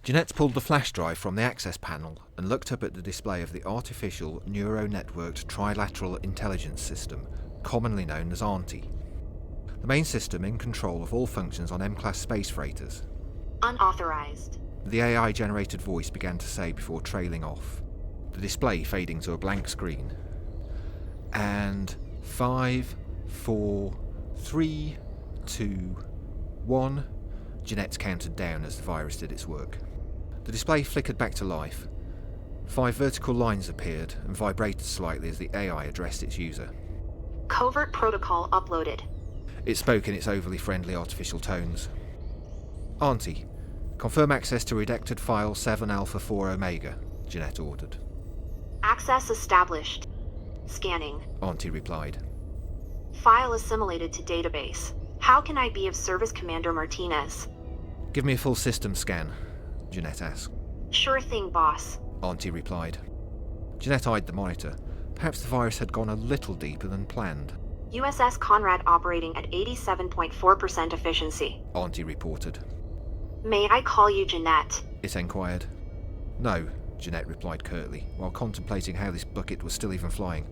Jenette pulled the flash drive from the access panel and looked up at the display of the artificial neuro-networked trilateral intelligence system, commonly known as AUNTI. The main system in control of all functions on M-class space freighters. Unauthorized. The AI-generated voice began to say before trailing off, the display fading to a blank screen. And 5, 4, 3, 2, 1... Jenette counted down as the virus did its work. The display flickered back to life. 5 vertical lines appeared and vibrated slightly as the AI addressed its user. Covert protocol uploaded. It spoke in its overly friendly artificial tones. Auntie, confirm access to redacted file 7 Alpha 4 Omega, Jenette ordered. Access established. Scanning. Auntie replied. File assimilated to database. How can I be of service, Commander Martinez? Give me a full system scan, Jenette asked. Sure thing, boss. Auntie replied. Jenette eyed the monitor. Perhaps the virus had gone a little deeper than planned. U.S.S. Konrad operating at 87.4% efficiency. Auntie reported. May I call you Jenette? It inquired. No, Jenette replied curtly, while contemplating how this bucket was still even flying.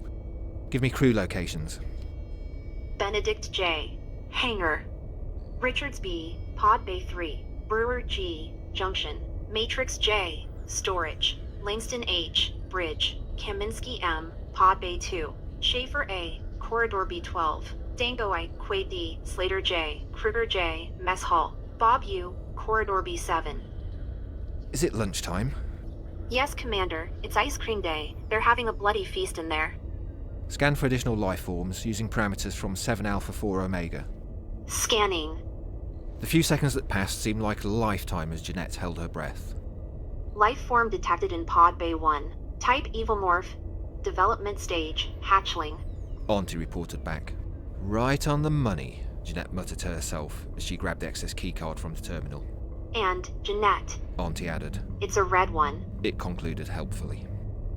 Give me crew locations. Benedict J. Hangar. Richards B. Pod Bay 3. Brewer G. Junction. Matrix J. Storage. Langston H. Bridge. Kaminsky M. Pod Bay 2. Schaefer A. Corridor B12. Dango I. Quay D. Slater J. Kruger J. Mess Hall. Bob U. Corridor B7. Is it lunchtime? Yes, Commander. It's ice cream day. They're having a bloody feast in there. Scan for additional life forms using parameters from 7 Alpha 4 Omega. Scanning. The few seconds that passed seemed like a lifetime as Jenette held her breath. Life form detected in Pod Bay 1. Type Evomorph. Development stage. Hatchling. Auntie reported back. Right on the money, Jenette muttered to herself as she grabbed the access keycard from the terminal. And, Jenette. Auntie added. It's a red one. It concluded helpfully.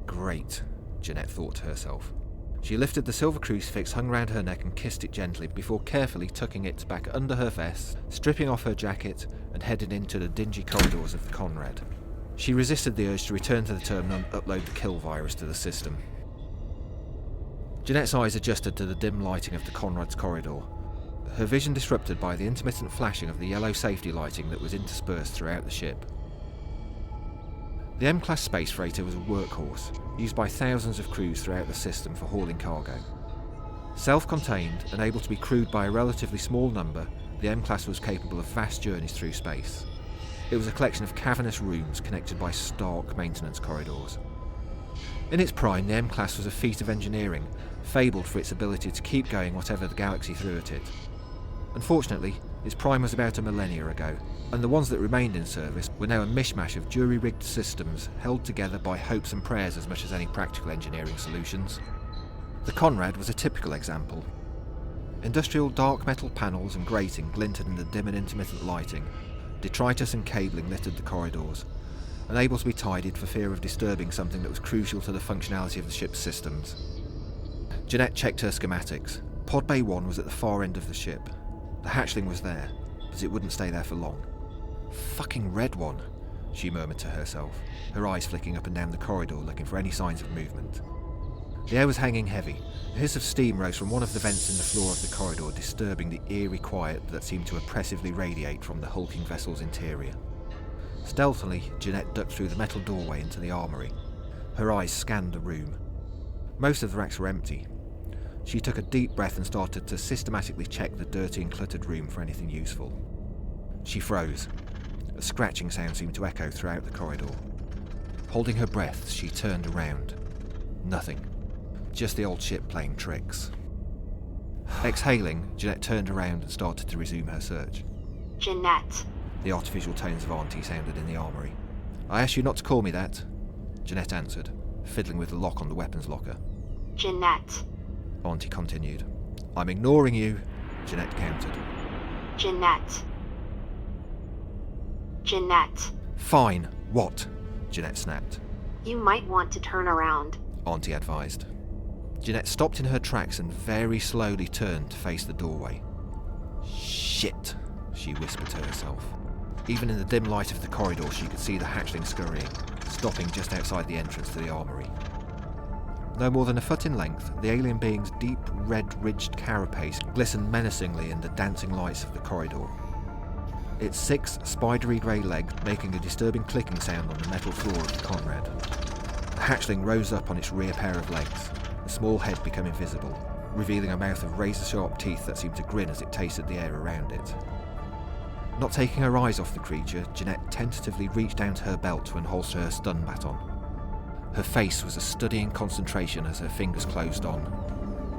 Great, Jenette thought to herself. She lifted the silver crucifix hung round her neck and kissed it gently before carefully tucking it back under her vest, stripping off her jacket, and headed into the dingy corridors of the Konrad. She resisted the urge to return to the terminal and upload the kill virus to the system. Jenette's eyes adjusted to the dim lighting of the Konrad's corridor, her vision disrupted by the intermittent flashing of the yellow safety lighting that was interspersed throughout the ship. The M-class space freighter was a workhorse, used by thousands of crews throughout the system for hauling cargo. Self-contained and able to be crewed by a relatively small number, the M-class was capable of vast journeys through space. It was a collection of cavernous rooms connected by stark maintenance corridors. In its prime, the M-class was a feat of engineering, fabled for its ability to keep going whatever the galaxy threw at it. Unfortunately, its prime was about a millennia ago, and the ones that remained in service were now a mishmash of jury-rigged systems held together by hopes and prayers as much as any practical engineering solutions. The Konrad was a typical example. Industrial dark metal panels and grating glinted in the dim and intermittent lighting. Detritus and cabling littered the corridors, unable to be tidied for fear of disturbing something that was crucial to the functionality of the ship's systems. Jenette checked her schematics. Pod Bay 1 was at the far end of the ship. The hatchling was there, but it wouldn't stay there for long. Fucking red one, she murmured to herself, her eyes flicking up and down the corridor looking for any signs of movement. The air was hanging heavy. A hiss of steam rose from one of the vents in the floor of the corridor, disturbing the eerie quiet that seemed to oppressively radiate from the hulking vessel's interior. Stealthily, Jenette ducked through the metal doorway into the armory. Her eyes scanned the room. Most of the racks were empty. She took a deep breath and started to systematically check the dirty and cluttered room for anything useful. She froze. A scratching sound seemed to echo throughout the corridor. Holding her breath, she turned around. Nothing. Just the old ship playing tricks. Exhaling, Jenette turned around and started to resume her search. Jenette. The artificial tones of Auntie sounded in the armory. I asked you not to call me that, Jenette answered, fiddling with the lock on the weapons locker. Jenette. Auntie continued. I'm ignoring you, Jenette countered. Jenette. Jenette. Fine. What? Jenette snapped. You might want to turn around, Auntie advised. Jenette stopped in her tracks and very slowly turned to face the doorway. Shit, she whispered to herself. Even in the dim light of the corridor, she could see the hatchling scurrying, stopping just outside the entrance to the armory. No more than a foot in length, the alien being's deep, red-ridged carapace glistened menacingly in the dancing lights of the corridor. Its 6 spidery grey legs making a disturbing clicking sound on the metal floor of the Konrad. The hatchling rose up on its rear pair of legs, the small head becoming visible, revealing a mouth of razor-sharp teeth that seemed to grin as it tasted the air around it. Not taking her eyes off the creature, Jenette tentatively reached down to her belt to unholster her stun baton. Her face was a studying concentration as her fingers closed on.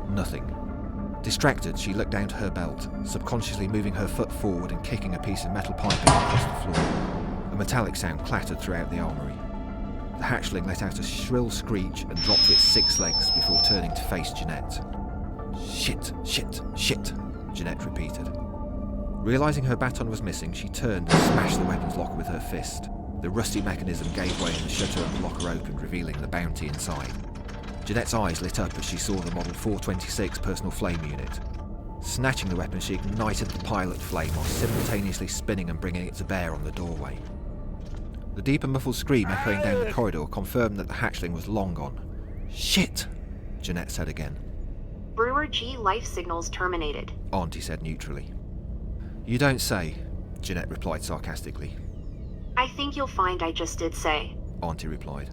Nothing. Distracted, she looked down to her belt, subconsciously moving her foot forward and kicking a piece of metal piping across the floor. A metallic sound clattered throughout the armory. The hatchling let out a shrill screech and dropped to its 6 legs before turning to face Jenette. "Shit, shit, shit," Jenette repeated. Realising her baton was missing, she turned and smashed the weapons locker with her fist. The rusty mechanism gave way and the shutter of the locker opened, revealing the bounty inside. Jenette's eyes lit up as she saw the Model 426 personal flame unit. Snatching the weapon, she ignited the pilot flame while simultaneously spinning and bringing it to bear on the doorway. The deep and muffled scream echoing down the corridor confirmed that the hatchling was long gone. "Shit!" Jenette said again. Brewer G life signals terminated, Auntie said neutrally. "You don't say," Jenette replied sarcastically. "I think you'll find I just did say." Auntie replied.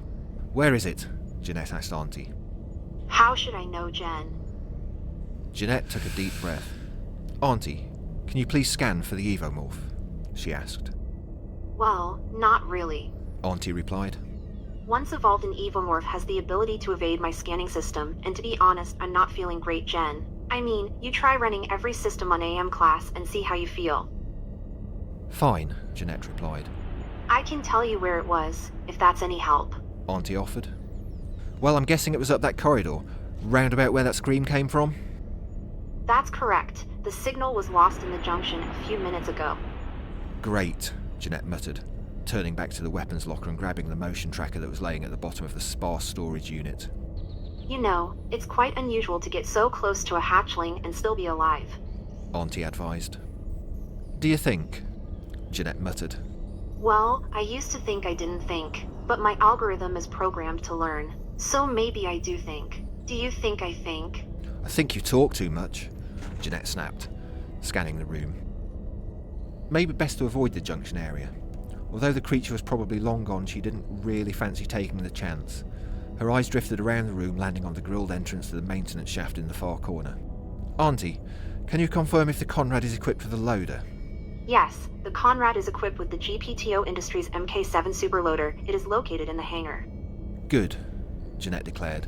"Where is it?" Jenette asked Auntie. "How should I know, Jen?" Jenette took a deep breath. "Auntie, can you please scan for the evomorph?" she asked. "Well, not really. Auntie replied. Once evolved, an evomorph has the ability to evade my scanning system, and to be honest, I'm not feeling great, Jen. I mean, you try running every system on AM class and see how you feel." "Fine," Jenette replied. "I can tell you where it was, if that's any help." Auntie offered. "Well, I'm guessing it was up that corridor, round about where that scream came from?" "That's correct. The signal was lost in the junction a few minutes ago." "Great," Jenette muttered, turning back to the weapons locker and grabbing the motion tracker that was laying at the bottom of the sparse storage unit. "You know, it's quite unusual to get so close to a hatchling and still be alive." Auntie advised. "Do you think?" Jenette muttered. "Well, I used to think I didn't think, but my algorithm is programmed to learn. So maybe I do think. Do you think I think?" "I think you talk too much," Jenette snapped, scanning the room. Maybe best to avoid the junction area. Although the creature was probably long gone, she didn't really fancy taking the chance. Her eyes drifted around the room, landing on the grilled entrance to the maintenance shaft in the far corner. "Auntie, can you confirm if the Konrad is equipped with a loader?" "Yes, the Konrad is equipped with the GPTO Industries MK7 Superloader. It is located in the hangar." "Good," Jenette declared,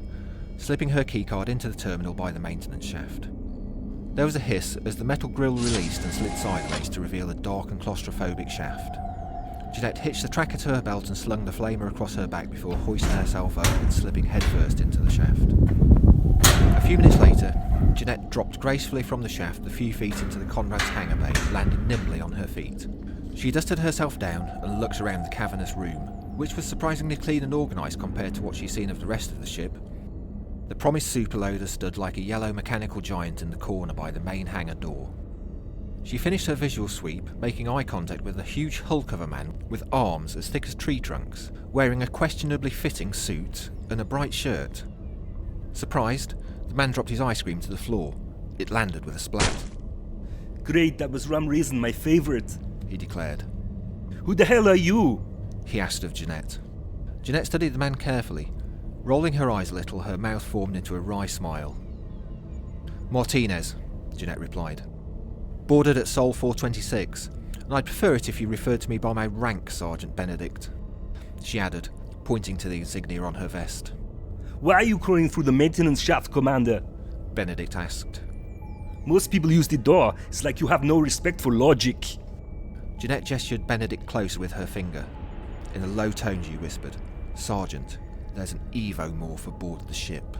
slipping her keycard into the terminal by the maintenance shaft. There was a hiss as the metal grille released and slid sideways to reveal a dark and claustrophobic shaft. Jenette hitched the tracker to her belt and slung the flamer across her back before hoisting herself up and slipping headfirst into the shaft. A few minutes later, Jenette dropped gracefully from the shaft a few feet into the Konrad's hangar bay, landing nimbly on her feet. She dusted herself down and looked around the cavernous room, which was surprisingly clean and organised compared to what she'd seen of the rest of the ship. The promised superloader stood like a yellow mechanical giant in the corner by the main hangar door. She finished her visual sweep, making eye contact with a huge hulk of a man with arms as thick as tree trunks, wearing a questionably fitting suit and a bright shirt. Surprised, the man dropped his ice cream to the floor. It landed with a splat. "Great, that was rum raisin, my favorite," he declared. "Who the hell are you?" he asked of Jenette. Jenette studied the man carefully. Rolling her eyes a little, her mouth formed into a wry smile. "Martinez," Jenette replied. "Boarded at Sol 426, and I'd prefer it if you referred to me by my rank, Sergeant Benedict," she added, pointing to the insignia on her vest. "Why are you crawling through the maintenance shaft, Commander?" Benedict asked. "Most people use the door. It's like you have no respect for logic." Jenette gestured Benedict closer with her finger. In a low tone she whispered, "Sergeant, there's an evomorph aboard the ship."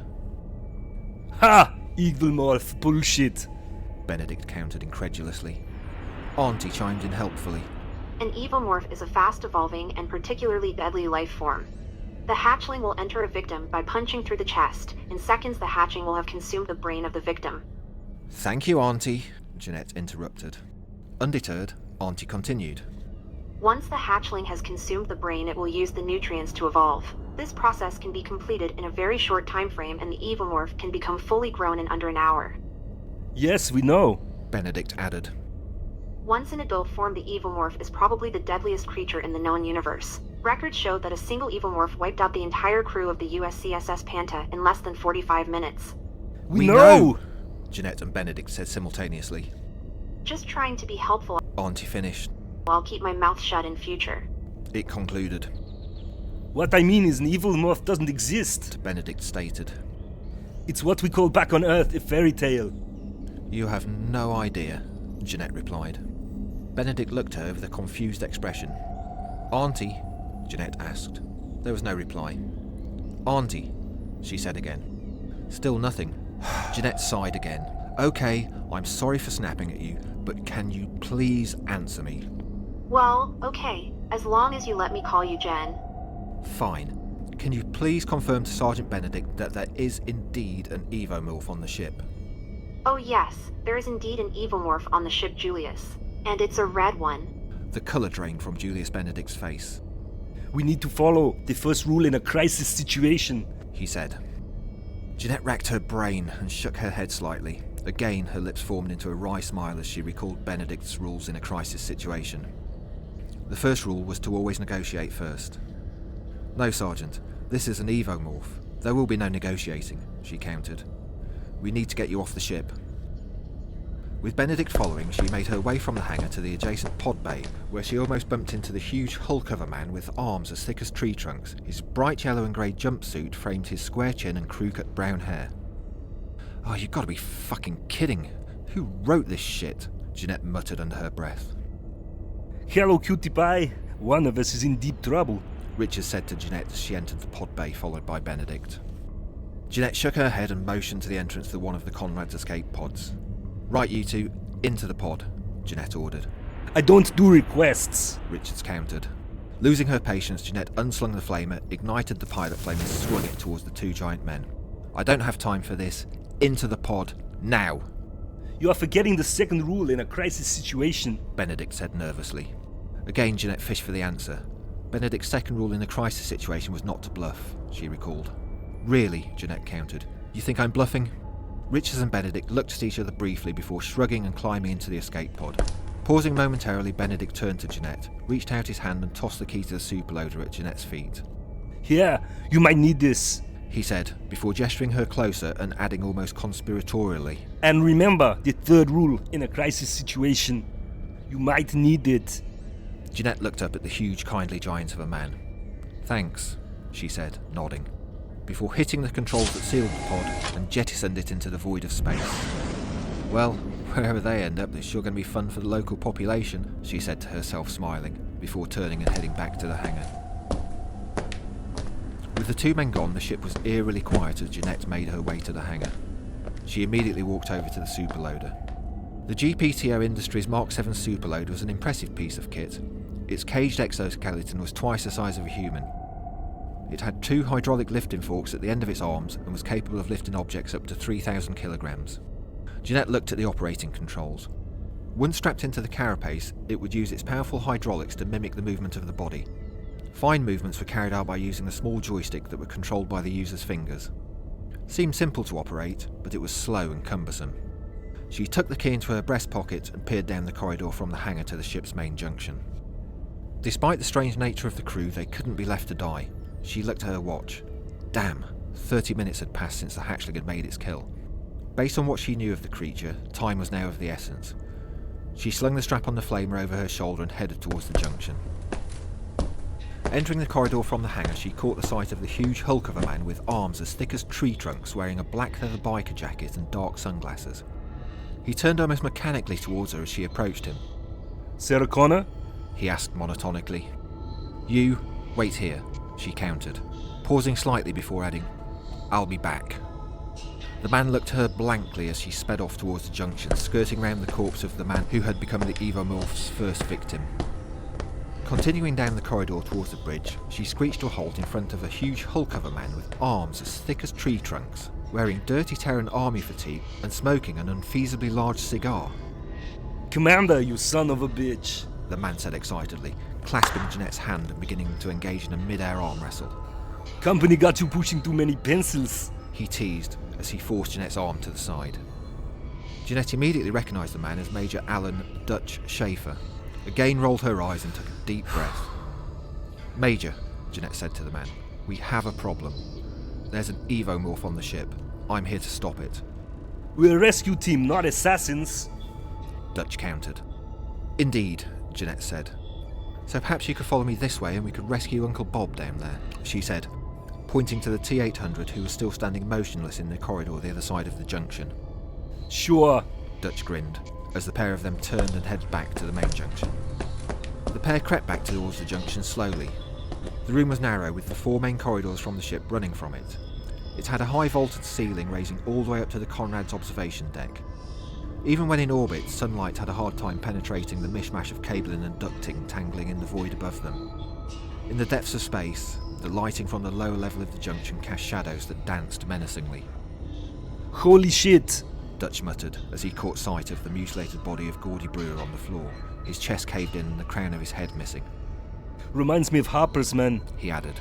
"Ha! Evilmorph bullshit," Benedict countered incredulously. Auntie chimed in helpfully. An evomorph is a fast-evolving and particularly deadly life form. The hatchling will enter a victim by punching through the chest. In seconds, the hatchling will have consumed the brain of the victim. "Thank you, Auntie," Jenette interrupted. Undeterred, Auntie continued. Once the hatchling has consumed the brain, it will use the nutrients to evolve. This process can be completed in a very short time frame, and the evomorph can become fully grown in under an hour. Yes, we know, Benedict added. Once in adult form, the evomorph is probably the deadliest creature in the known universe. Records show that a single evomorph wiped out the entire crew of the U.S.S Panta in less than 45 minutes. We know! Jenette and Benedict said simultaneously. Just trying to be helpful. Auntie finished. I'll keep my mouth shut in future. It concluded. What I mean is an evil morph doesn't exist. Benedict stated. It's what we call back on Earth a fairy tale. You have no idea, Jenette replied. Benedict looked at her with a confused expression. Auntie? Jenette asked. There was no reply. Auntie, she said again. Still nothing. Jenette sighed again. Okay, I'm sorry for snapping at you, but can you please answer me? Well, okay, as long as you let me call you Jen. Fine. Can you please confirm to Sergeant Benedict that there is indeed an evomorph on the ship? Oh yes, there is indeed an evomorph on the ship Julius. And it's a red one. The colour drained from Julius Benedict's face. We need to follow the first rule in a crisis situation, he said. Jenette racked her brain and shook her head slightly. Again, her lips formed into a wry smile as she recalled Benedict's rules in a crisis situation. The first rule was to always negotiate first. No, Sergeant, this is an evomorph. There will be no negotiating, she countered. We need to get you off the ship. With Benedict following, she made her way from the hangar to the adjacent pod bay, where she almost bumped into the huge hulk of a man with arms as thick as tree trunks. His bright yellow and grey jumpsuit framed his square chin and crew-cut brown hair. Oh, you gotta be fucking kidding. Who wrote this shit? Jenette muttered under her breath. Hello, cutie pie. One of us is in deep trouble, Richard said to Jenette as she entered the pod bay, followed by Benedict. Jenette shook her head and motioned to the entrance to one of the Konrad's escape pods. Right, you two, into the pod, Jenette ordered. I don't do requests, Richards countered. Losing her patience, Jenette unslung the flamer, ignited the pilot flame and swung it towards the two giant men. I don't have time for this. Into the pod, now! You are forgetting the second rule in a crisis situation, Benedict said nervously. Again, Jenette fished for the answer. Benedict's second rule in a crisis situation was not to bluff, she recalled. Really, Jenette countered. You think I'm bluffing? Richards and Benedict looked at each other briefly before shrugging and climbing into the escape pod. Pausing momentarily, Benedict turned to Jenette, reached out his hand and tossed the key to the superloader at Jenette's feet. Here, you might need this, he said, before gesturing her closer and adding almost conspiratorially. And remember the third rule in a crisis situation. You might need it. Jenette looked up at the huge, kindly giant of a man. Thanks, she said, nodding, before hitting the controls that sealed the pod and jettisoned it into the void of space. Well, wherever they end up, it's sure going to be fun for the local population, she said to herself, smiling, before turning and heading back to the hangar. With the two men gone, the ship was eerily quiet as Jenette made her way to the hangar. She immediately walked over to the superloader. The GPTO Industries Mark 7 Superloader was an impressive piece of kit. Its caged exoskeleton was twice the size of a human. It had two hydraulic lifting forks at the end of its arms and was capable of lifting objects up to 3,000 kilograms. Jenette looked at the operating controls. Once strapped into the carapace, it would use its powerful hydraulics to mimic the movement of the body. Fine movements were carried out by using a small joystick that were controlled by the user's fingers. Seemed simple to operate, but it was slow and cumbersome. She tucked the key into her breast pocket and peered down the corridor from the hangar to the ship's main junction. Despite the strange nature of the crew, they couldn't be left to die. She looked at her watch. Damn, 30 minutes had passed since the hatchling had made its kill. Based on what she knew of the creature, time was now of the essence. She slung the strap on the flamer over her shoulder and headed towards the junction. Entering the corridor from the hangar, she caught the sight of the huge hulk of a man with arms as thick as tree trunks, wearing a black leather biker jacket and dark sunglasses. He turned almost mechanically towards her as she approached him. Sarah Connor? He asked monotonically. You, wait here, she countered, pausing slightly before adding, I'll be back. The man looked at her blankly as she sped off towards the junction, skirting round the corpse of the man who had become the evomorph's first victim. Continuing down the corridor towards the bridge, she screeched to a halt in front of a huge hulk of a man with arms as thick as tree trunks, wearing dirty Terran army fatigue and smoking an unfeasibly large cigar. Commander, you son of a bitch, the man said excitedly, clasping Jenette's hand and beginning to engage in a mid-air arm wrestle. Company got you pushing too many pencils. He teased as he forced Jenette's arm to the side. Jenette immediately recognised the man as Major Alan Dutch Schaefer. Again rolled her eyes and took a deep breath. "Major," Jenette said to the man, "we have a problem. There's an evomorph on the ship. I'm here to stop it." We're a rescue team, not assassins. Dutch countered. "Indeed," Jenette said. "So perhaps you could follow me this way and we could rescue Uncle Bob down there," she said, pointing to the T-800 who was still standing motionless in the corridor the other side of the junction. Sure. Dutch grinned, as the pair of them turned and headed back to the main junction. The pair crept back towards the junction slowly. The room was narrow, with the 4 main corridors from the ship running from it. It had a high vaulted ceiling raising all the way up to the Konrad's observation deck. Even when in orbit, sunlight had a hard time penetrating the mishmash of cabling and ducting tangling in the void above them. In the depths of space, the lighting from the lower level of the junction cast shadows that danced menacingly. Holy shit. Dutch muttered as he caught sight of the mutilated body of Gordy Brewer on the floor, his chest caved in and the crown of his head missing. Reminds me of Harper's men. He added.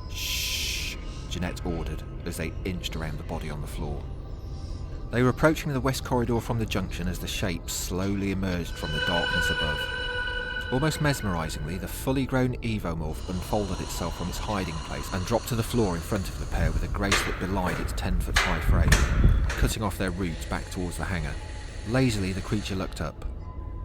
"Shh," Jenette ordered as they inched around the body on the floor. They were approaching the west corridor from the junction as the shape slowly emerged from the darkness above. Almost mesmerisingly, the fully grown evomorph unfolded itself from its hiding place and dropped to the floor in front of the pair with a grace that belied its 10-foot-high frame, cutting off their route back towards the hangar. Lazily, the creature looked up.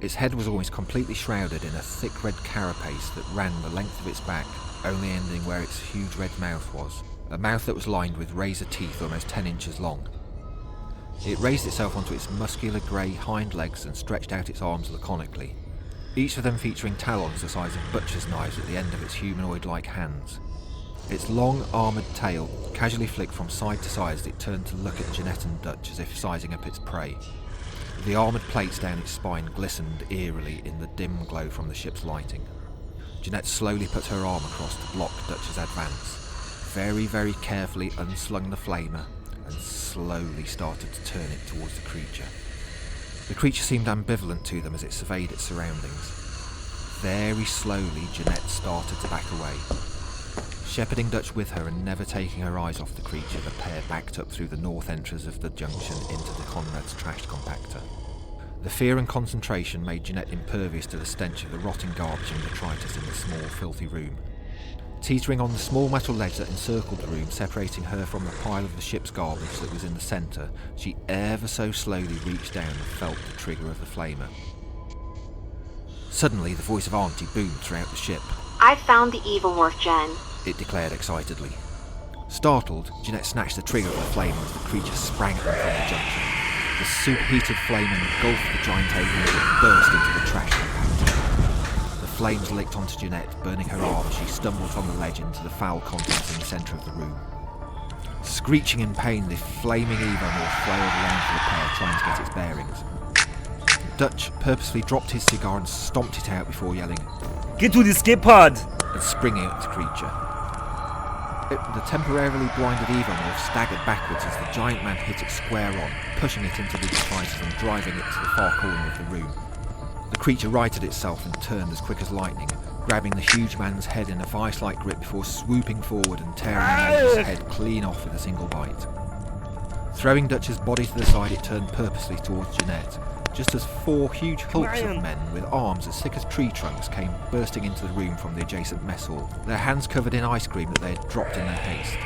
Its head was almost completely shrouded in a thick red carapace that ran the length of its back, only ending where its huge red mouth was, a mouth that was lined with razor teeth almost 10 inches long. It raised itself onto its muscular grey hind legs and stretched out its arms laconically, each of them featuring talons the size of butcher's knives at the end of its humanoid-like hands. Its long, armoured tail casually flicked from side to side as it turned to look at Jenette and Dutch as if sizing up its prey. The armoured plates down its spine glistened eerily in the dim glow from the ship's lighting. Jenette slowly put her arm across to block Dutch's advance, very, very carefully unslung the flamer, and slowly started to turn it towards the creature. The creature seemed ambivalent to them as it surveyed its surroundings. Very slowly, Jenette started to back away. Shepherding Dutch with her and never taking her eyes off the creature, the pair backed up through the north entrance of the junction into the Konrad's trash compactor. The fear and concentration made Jenette impervious to the stench of the rotting garbage and detritus in the small, filthy room. Teetering on the small metal ledge that encircled the room, separating her from the pile of the ship's garbage that was in the centre, she ever so slowly reached down and felt the trigger of the flamer. Suddenly, the voice of Auntie boomed throughout the ship. "I found the evomorph, Jen," it declared excitedly. Startled, Jenette snatched the trigger of the flamer as the creature sprang at them from the junction. The superheated flame engulfed the giant alien and burst into the trash compactor. The flames licked onto Jenette, burning her arm as she stumbled from the ledge into the foul contents in the centre of the room. Screeching in pain, the flaming evomorph flailed around for the pair, trying to get its bearings. Dutch purposefully dropped his cigar and stomped it out before yelling, Get to the escape pod! And springing at the creature. The temporarily blinded evomorph staggered backwards as the giant man hit it square on, pushing it into the detritus and driving it to the far corner of the room. The creature righted itself and turned as quick as lightning, grabbing the huge man's head in a vice-like grip before swooping forward and tearing the man's head clean off with a single bite. Throwing Dutch's body to the side, it turned purposely towards Jenette, just as 4 huge hulks of men with arms as thick as tree trunks came bursting into the room from the adjacent mess hall, their hands covered in ice cream that they had dropped in their haste.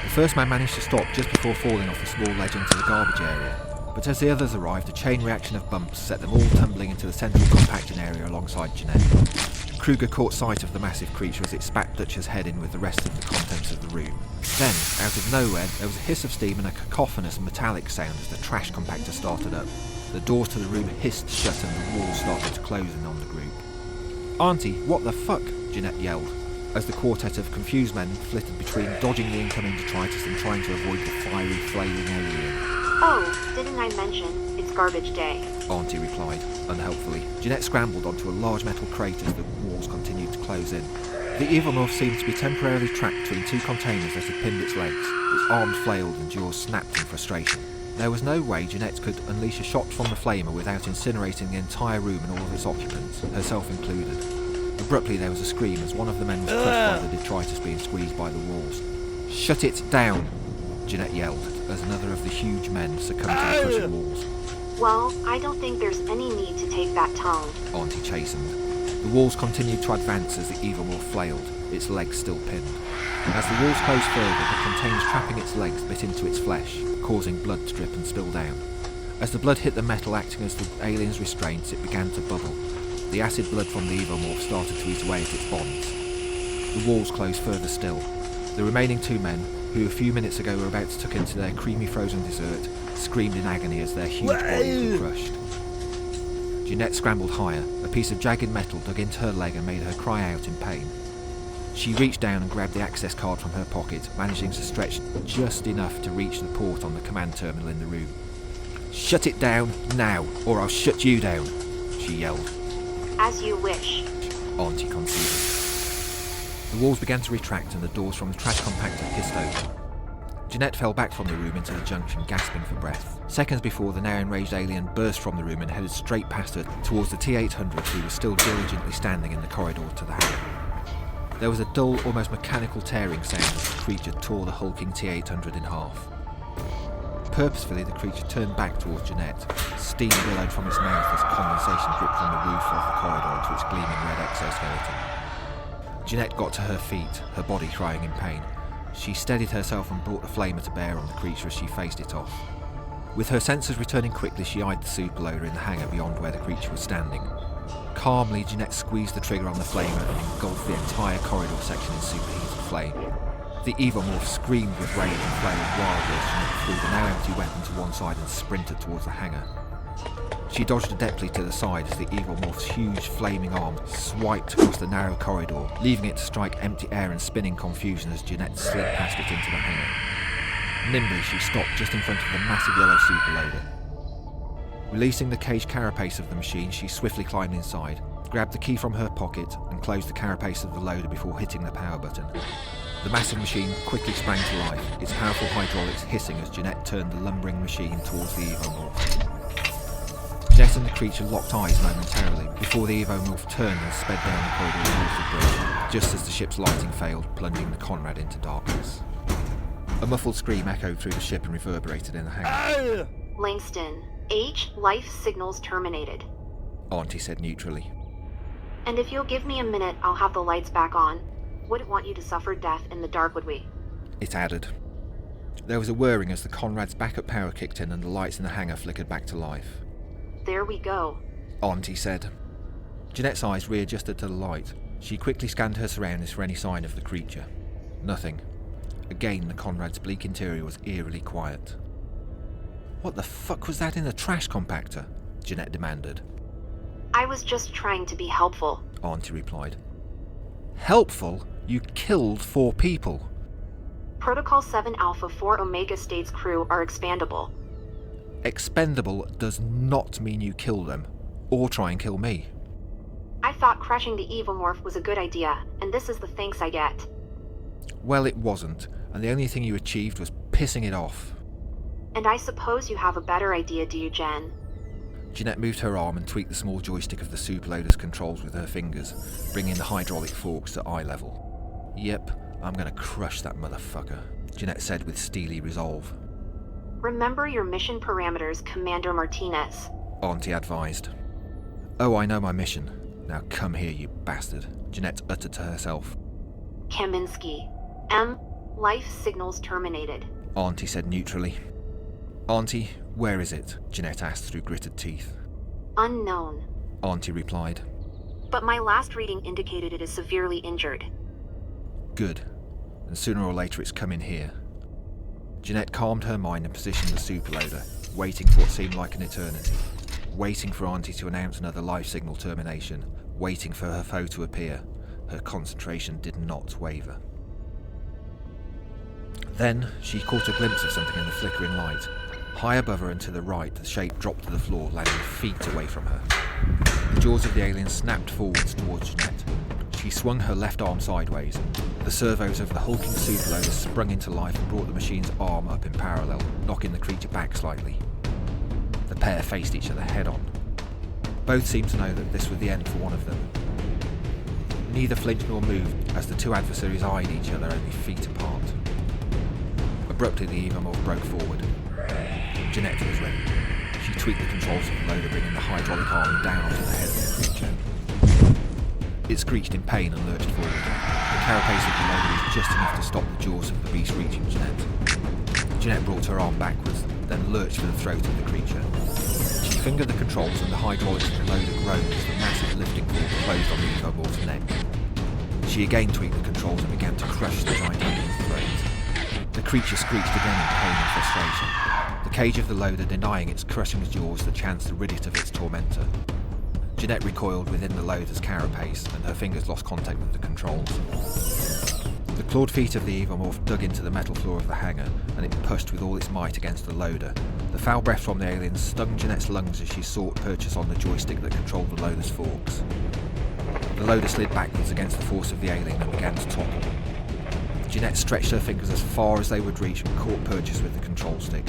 The first man managed to stop just before falling off the small ledge into the garbage area, but as the others arrived, a chain reaction of bumps set them all tumbling into the central compacting area alongside Jenette. Kruger caught sight of the massive creature as it spat Dutch's head in with the rest of the contents of the room. Then, out of nowhere, there was a hiss of steam and a cacophonous metallic sound as the trash compactor started up. The doors to the room hissed shut and the walls started to close in on the group. "Auntie, what the fuck?" Jenette yelled, as the quartet of confused men flitted between dodging the incoming detritus and trying to avoid the fiery, flailing alien. "Oh, didn't I mention? It's garbage day," Auntie replied, unhelpfully. Jenette scrambled onto a large metal crate as the walls continued to close in. The evomorph seemed to be temporarily trapped between 2 containers as it pinned its legs. Its arms flailed and jaws snapped in frustration. There was no way Jenette could unleash a shot from the flamer without incinerating the entire room and all of its occupants, herself included. Abruptly there was a scream as one of the men was crushed by the detritus being squeezed by the walls. "Shut it down!" Jenette yelled as another of the huge men succumbed to the crushing walls. Well, I don't think there's any need to take that tone. Auntie chastened. The walls continued to advance as the Evilmorph flailed, its legs still pinned. As the walls closed further, the containers trapping its legs bit into its flesh, causing blood to drip and spill down. As the blood hit the metal acting as the alien's restraints, it began to bubble. The acid blood from the Evilmorph started to eat away at its bonds. The walls closed further still. The remaining two men, who a few minutes ago were about to tuck into their creamy frozen dessert, screamed in agony as their huge bodies were crushed. Jenette scrambled higher. A piece of jagged metal dug into her leg and made her cry out in pain. She reached down and grabbed the access card from her pocket, managing to stretch just enough to reach the port on the command terminal in the room. "Shut it down, now, or I'll shut you down," she yelled. As you wish. Auntie conceded. The walls began to retract and the doors from the trash compactor hissed open. Jenette fell back from the room into the junction, gasping for breath. Seconds before, the now enraged alien burst from the room and headed straight past her towards the T-800, who was still diligently standing in the corridor to the hangar. There was a dull, almost mechanical tearing sound as the creature tore the hulking T-800 in half. Purposefully, the creature turned back towards Jenette. Steam billowed from its mouth as condensation dripped from the roof of the corridor into its gleaming red exoskeleton. Jenette got to her feet, her body crying in pain. She steadied herself and brought the flamer to bear on the creature as she faced it off. With her senses returning quickly, she eyed the superloader in the hangar beyond where the creature was standing. Calmly, Jenette squeezed the trigger on the flamer and engulfed the entire corridor section in superheated flame. The Evilmorph screamed with rage and flailed wildly as Jenette threw the now empty weapon to one side and sprinted towards the hangar. She dodged adeptly to the side as the Evilmorph's huge flaming arm swiped across the narrow corridor, leaving it to strike empty air in spinning confusion as Jenette slid past it into the hangar. Nimbly, she stopped just in front of the massive yellow superloader. Releasing the caged carapace of the machine, she swiftly climbed inside, grabbed the key from her pocket, and closed the carapace of the loader before hitting the power button. The massive machine quickly sprang to life, its powerful hydraulics hissing as Jenette turned the lumbering machine towards the Evilmorph. Jenette and the creature locked eyes momentarily before the Evilmorph turned and sped down the corridor towards the bridge, just as the ship's lighting failed, plunging the Konrad into darkness. A muffled scream echoed through the ship and reverberated in the hangar. Langston, H, life signals terminated. Auntie said neutrally. And if you'll give me a minute, I'll have the lights back on. Wouldn't want you to suffer death in the dark, would we? It added. There was a whirring as the Konrad's backup power kicked in and the lights in the hangar flickered back to life. There we go. Auntie said. Jenette's eyes readjusted to the light. She quickly scanned her surroundings for any sign of the creature. Nothing. Again, the Konrad's bleak interior was eerily quiet. "What the fuck was that in the trash compactor?" Jenette demanded. I was just trying to be helpful. Auntie replied. Helpful? You killed 4 people. Protocol 7 Alpha 4 Omega states crew are expandable. Expendable does not mean you kill them, or try and kill me. I thought crushing the Evilmorph was a good idea, and this is the thanks I get. Well, it wasn't, and the only thing you achieved was pissing it off. And I suppose you have a better idea, do you, Jen? Jenette moved her arm and tweaked the small joystick of the Superloader's controls with her fingers, bringing the hydraulic forks to eye level. Yep, I'm gonna crush that motherfucker, Jenette said with steely resolve. Remember your mission parameters, Commander Martinez. Auntie advised. Oh, I know my mission. Now come here, you bastard, Jenette uttered to herself. Kaminsky. M. Life signals terminated. Auntie said neutrally. Auntie, where is it? Jenette asked through gritted teeth. Unknown. Auntie replied. But my last reading indicated it is severely injured. Good. And sooner or later it's coming here. Jenette calmed her mind and positioned the Superloader, waiting for what seemed like an eternity. Waiting for Auntie to announce another life signal termination. Waiting for her foe to appear. Her concentration did not waver. Then, she caught a glimpse of something in the flickering light. High above her and to the right, the shape dropped to the floor, landing feet away from her. The jaws of the alien snapped forwards towards Jenette. She swung her left arm sideways. The servos of the hulking Superloader sprung into life and brought the machine's arm up in parallel, knocking the creature back slightly. The pair faced each other head-on. Both seemed to know that this was the end for one of them. Neither flinched nor moved as the two adversaries eyed each other only feet apart. Abruptly, the Evomorph broke forward. Jenette was ready. She tweaked the controls of the loader, bringing the hydraulic arm down onto the head of the creature. It screeched in pain and lurched forward. The carapace of the loader was just enough to stop the jaws of the beast reaching Jenette. Jenette brought her arm backwards, then lurched for the throat of the creature. She fingered the controls and the hydraulics of the loader groaned as the massive lifting fork closed on the Evomorph's neck. She again tweaked the controls and began to crush the giant alien's throat. The creature screeched again in pain and frustration, the cage of the loader denying its crushing jaws the chance to rid it of its tormentor. Jenette recoiled within the loader's carapace and her fingers lost contact with the controls. The clawed feet of the Evomorph dug into the metal floor of the hangar and it pushed with all its might against the loader. The foul breath from the alien stung Jenette's lungs as she sought purchase on the joystick that controlled the loader's forks. The loader slid backwards against the force of the alien and began to topple. Jenette stretched her fingers as far as they would reach and caught purchase with the control stick.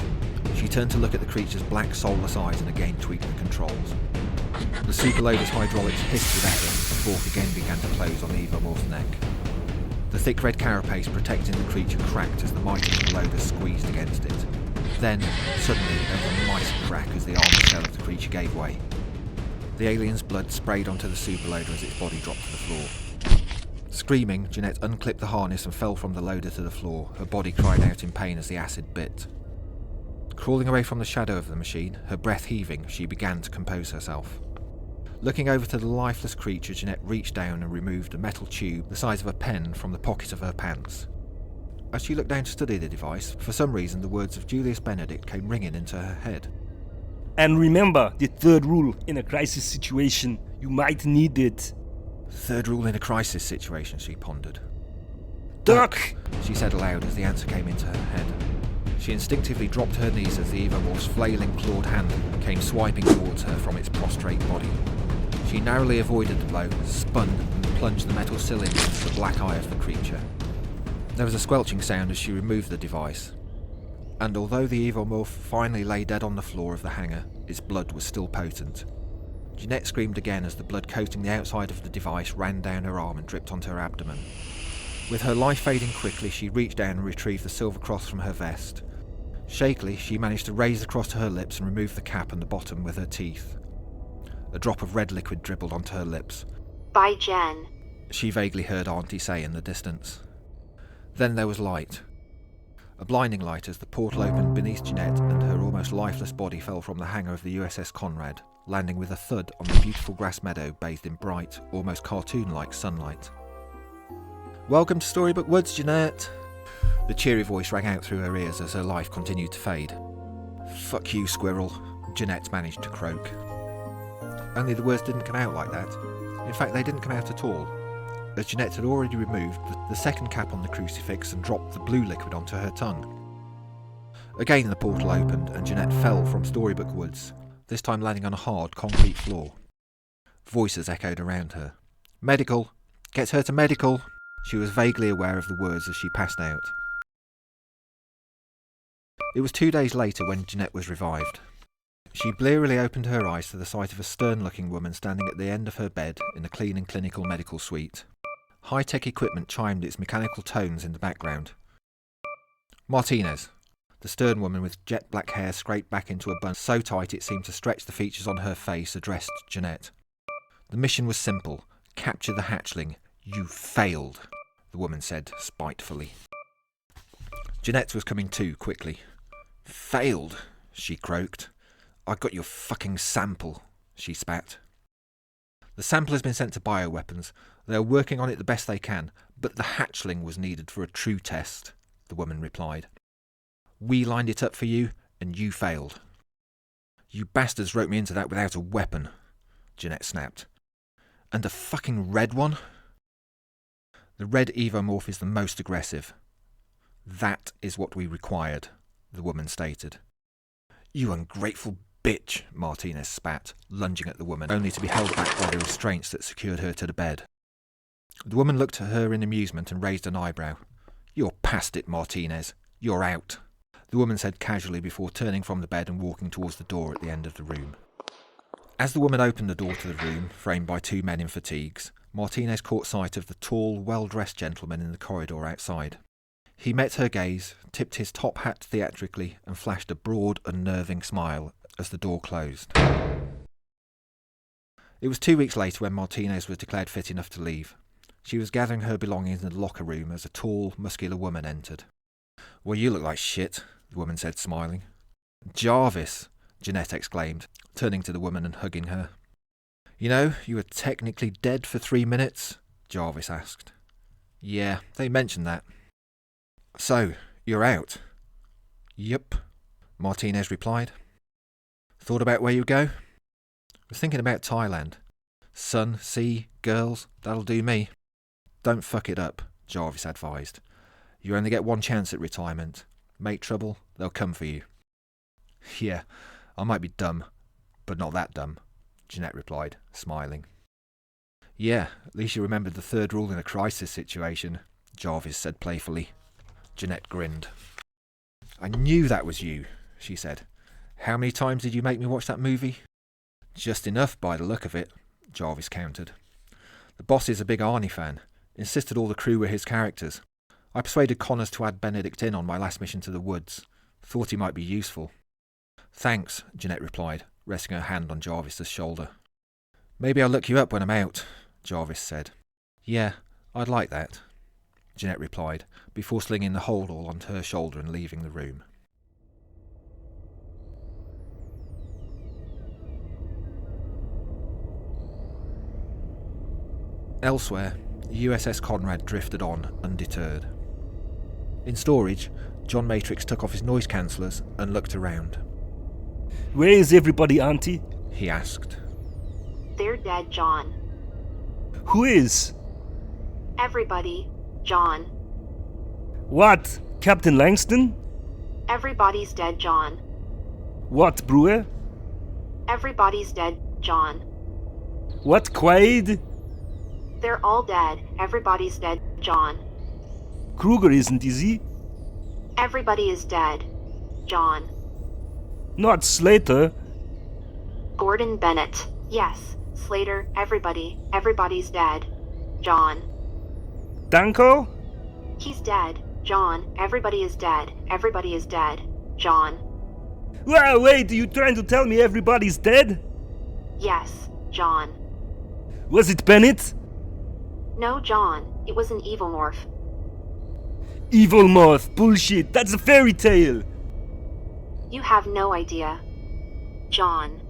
She turned to look at the creature's black, soulless eyes and again tweaked the controls. The Superloader's hydraulics hissed with effort as the fork again began to close on the Evomorph's neck. The thick red carapace protecting the creature cracked as the might of the loader squeezed against it. Then, suddenly, there was a mighty crack as the armour shell of the creature gave way. The alien's blood sprayed onto the Superloader as its body dropped to the floor. Screaming, Jenette unclipped the harness and fell from the loader to the floor, her body crying out in pain as the acid bit. Crawling away from the shadow of the machine, her breath heaving, she began to compose herself. Looking over to the lifeless creature, Jenette reached down and removed a metal tube the size of a pen from the pocket of her pants. As she looked down to study the device, for some reason the words of Julius Benedict came ringing into her head. And remember the third rule in a crisis situation. You might need it. Third rule in a crisis situation, she pondered. Duck! She said aloud as the answer came into her head. She instinctively dropped her knees as the Evomorph's flailing clawed hand came swiping towards her from its prostrate body. She narrowly avoided the blow, spun, and plunged the metal cylinder into the black eye of the creature. There was a squelching sound as she removed the device, and although the Evomorph finally lay dead on the floor of the hangar, its blood was still potent. Jenette screamed again as the blood coating the outside of the device ran down her arm and dripped onto her abdomen. With her life fading quickly, she reached down and retrieved the silver cross from her vest. Shakily, she managed to raise the cross to her lips and remove the cap and the bottom with her teeth. A drop of red liquid dribbled onto her lips. Bye, Jen. She vaguely heard Auntie say in the distance. Then there was light. A blinding light as the portal opened beneath Jenette and her almost lifeless body fell from the hangar of the U.S.S. Konrad, landing with a thud on the beautiful grass meadow bathed in bright, almost cartoon-like sunlight. "Welcome to Storybook Woods, Jenette!" The cheery voice rang out through her ears as her life continued to fade. "Fuck you, squirrel," Jenette managed to croak. Only the words didn't come out like that. In fact, they didn't come out at all, as Jenette had already removed the second cap on the crucifix and dropped the blue liquid onto her tongue. Again the portal opened and Jenette fell from Storybook Woods, this time landing on a hard concrete floor. Voices echoed around her. "Medical! Get her to medical!" She was vaguely aware of the words as she passed out. It was 2 days later when Jenette was revived. She blearily opened her eyes to the sight of a stern-looking woman standing at the end of her bed in a clean and clinical medical suite. High-tech equipment chimed its mechanical tones in the background. "Martinez." The stern woman with jet black hair scraped back into a bun so tight it seemed to stretch the features on her face addressed Jenette. "The mission was simple. Capture the hatchling. You failed," the woman said spitefully. Jenette was coming to quickly. "Failed?" she croaked. "I got your fucking sample," she spat. "The sample has been sent to bioweapons. They are working on it the best they can, but the hatchling was needed for a true test," the woman replied. "We lined it up for you, and you failed." "You bastards wrote me into that without a weapon," Jenette snapped. "And a fucking red one?" "The red Evomorph is the most aggressive." "That is what we required," the woman stated. "You ungrateful bitch," Martinez spat, lunging at the woman, only to be held back by the restraints that secured her to the bed. The woman looked at her in amusement and raised an eyebrow. "You're past it, Martinez. You're out," the woman said casually before turning from the bed and walking towards the door at the end of the room. As the woman opened the door to the room, framed by two men in fatigues, Martinez caught sight of the tall, well-dressed gentleman in the corridor outside. He met her gaze, tipped his top hat theatrically, and flashed a broad, unnerving smile as the door closed. It was 2 weeks later when Martinez was declared fit enough to leave. She was gathering her belongings in the locker room as a tall, muscular woman entered. "Well, you look like shit," the woman said, smiling. "Jarvis," Jenette exclaimed, turning to the woman and hugging her. "You know, you were technically dead for 3 minutes?" Jarvis asked. "Yeah, they mentioned that." "So, you're out?" "Yup," Martinez replied. "Thought about where you go?" "Was thinking about Thailand. Sun, sea, girls, that'll do me." "Don't fuck it up," Jarvis advised. "You only get one chance at retirement. Make trouble, they'll come for you." "Yeah, I might be dumb, but not that dumb," Jenette replied, smiling. "Yeah, at least you remembered the third rule in a crisis situation," Jarvis said playfully. Jenette grinned. "I knew that was you," she said. "How many times did you make me watch that movie?" "Just enough by the look of it," Jarvis countered. "The boss is a big Arnie fan. Insisted all the crew were his characters. I persuaded Connors to add Benedict in on my last mission to the woods. Thought he might be useful." "Thanks," Jenette replied, resting her hand on Jarvis's shoulder. "Maybe I'll look you up when I'm out," Jarvis said. "Yeah, I'd like that," Jenette replied, before slinging the holdall onto her shoulder and leaving the room. Elsewhere, U.S.S. Konrad drifted on, undeterred. In storage, John Matrix took off his noise cancellers and looked around. Where is everybody, Auntie? He asked. They're dead, John. Who is? Everybody, John. What? Captain Langston? Everybody's dead, John. What, Brewer? Everybody's dead, John. What, Quaid? They're all dead. Everybody's dead, John. Kruger isn't, is he? Everybody is dead, John. Not Slater. Gordon Bennett. Yes, Slater, everybody's dead, John. Danko? He's dead, John. Everybody is dead. Everybody is dead, John. Well, wait, are you trying to tell me everybody's dead? Yes, John. Was it Bennett? No, John. It was an evil morph. Evil moth, bullshit, that's a fairy tale. You have no idea, John.